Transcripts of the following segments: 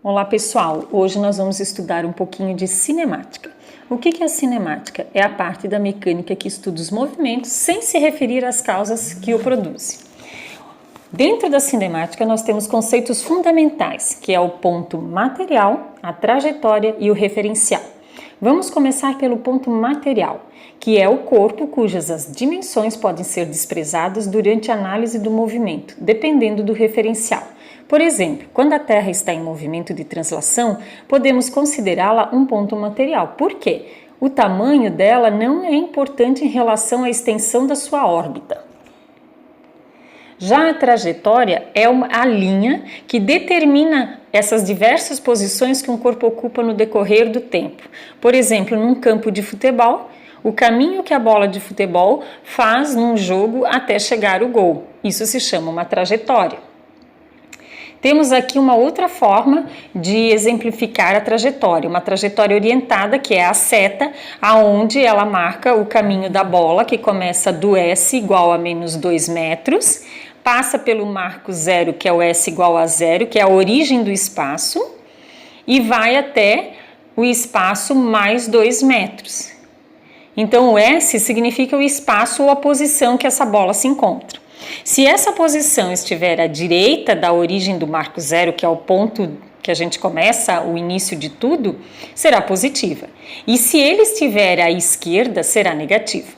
Olá pessoal, hoje nós vamos estudar um pouquinho de cinemática. O que é a cinemática? É a parte da mecânica que estuda os movimentos sem se referir às causas que o produzem. Dentro da cinemática nós temos conceitos fundamentais, que é o ponto material, a trajetória e o referencial. Vamos começar pelo ponto material, que é o corpo cujas as dimensões podem ser desprezadas durante a análise do movimento, dependendo do referencial. Por exemplo, quando a Terra está em movimento de translação, podemos considerá-la um ponto material. Por quê? O tamanho dela não é importante em relação à extensão da sua órbita. Já a trajetória é a linha que determina essas diversas posições que um corpo ocupa no decorrer do tempo. Por exemplo, num campo de futebol, o caminho que a bola de futebol faz num jogo até chegar ao gol. Isso se chama uma trajetória. Temos aqui uma outra forma de exemplificar a trajetória, uma trajetória orientada, que é a seta, aonde ela marca o caminho da bola, que começa do S igual a menos 2 metros, passa pelo marco zero, que é o S igual a zero, que é a origem do espaço, e vai até o espaço mais 2 metros. Então, o S significa o espaço ou a posição que essa bola se encontra. Se essa posição estiver à direita da origem do marco zero, que é o ponto que a gente começa o início de tudo, será positiva. E se ele estiver à esquerda, será negativa.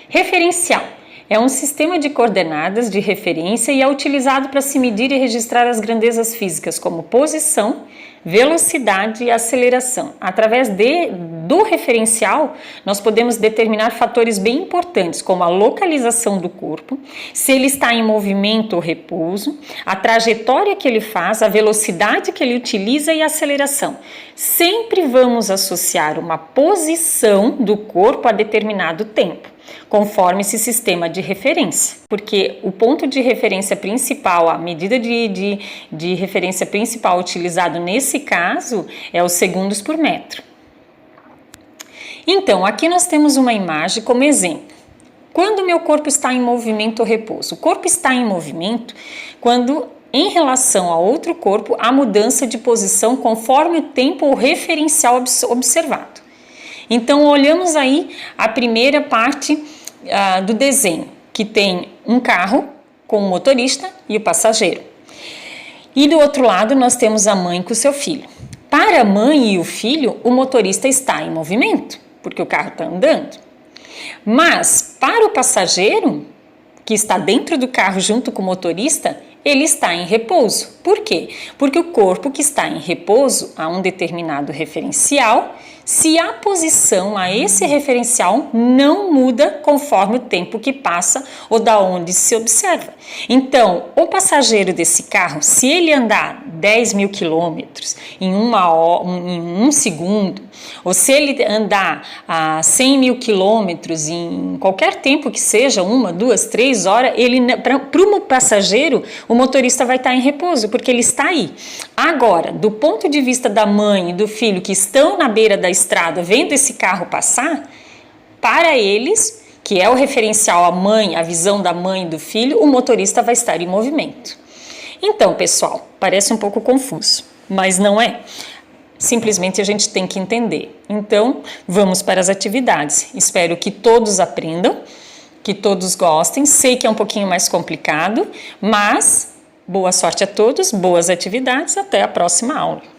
Referencial é um sistema de coordenadas de referência e é utilizado para se medir e registrar as grandezas físicas como posição, velocidade e aceleração. Através do referencial, nós podemos determinar fatores bem importantes, como a localização do corpo, se ele está em movimento ou repouso, a trajetória que ele faz, a velocidade que ele utiliza e a aceleração. Sempre vamos associar uma posição do corpo a determinado tempo, conforme esse sistema de referência, porque o ponto de referência principal, a medida de referência principal utilizado nesse caso é os segundos por metro. Então, aqui nós temos uma imagem como exemplo. Quando o meu corpo está em movimento ou repouso? O corpo está em movimento quando, em relação a outro corpo, há mudança de posição conforme o tempo ou referencial observado. Então, olhamos aí a primeira parte do desenho, que tem um carro com o motorista e o passageiro. E do outro lado, nós temos a mãe com o seu filho. Para a mãe e o filho, o motorista está em movimento, porque o carro está andando. Mas, para o passageiro, que está dentro do carro junto com o motorista, ele está em repouso. Por quê? Porque o corpo que está em repouso a um determinado referencial, se a posição a esse referencial não muda conforme o tempo que passa ou da onde se observa. Então, o passageiro desse carro, se ele andar 10 mil quilômetros em um segundo, ou se ele andar a 100 mil quilômetros em qualquer tempo que seja, 1, 2, 3 horas, para o passageiro, o motorista vai estar em repouso, porque ele está aí. Agora, do ponto de vista da mãe e do filho que estão na beira da estrada vendo esse carro passar, para eles, que é o referencial à mãe, a visão da mãe e do filho, o motorista vai estar em movimento. Então, pessoal, parece um pouco confuso, mas não é. Simplesmente a gente tem que entender. Então, vamos para as atividades. Espero que todos aprendam, que todos gostem. Sei que é um pouquinho mais complicado, mas boa sorte a todos, boas atividades, até a próxima aula.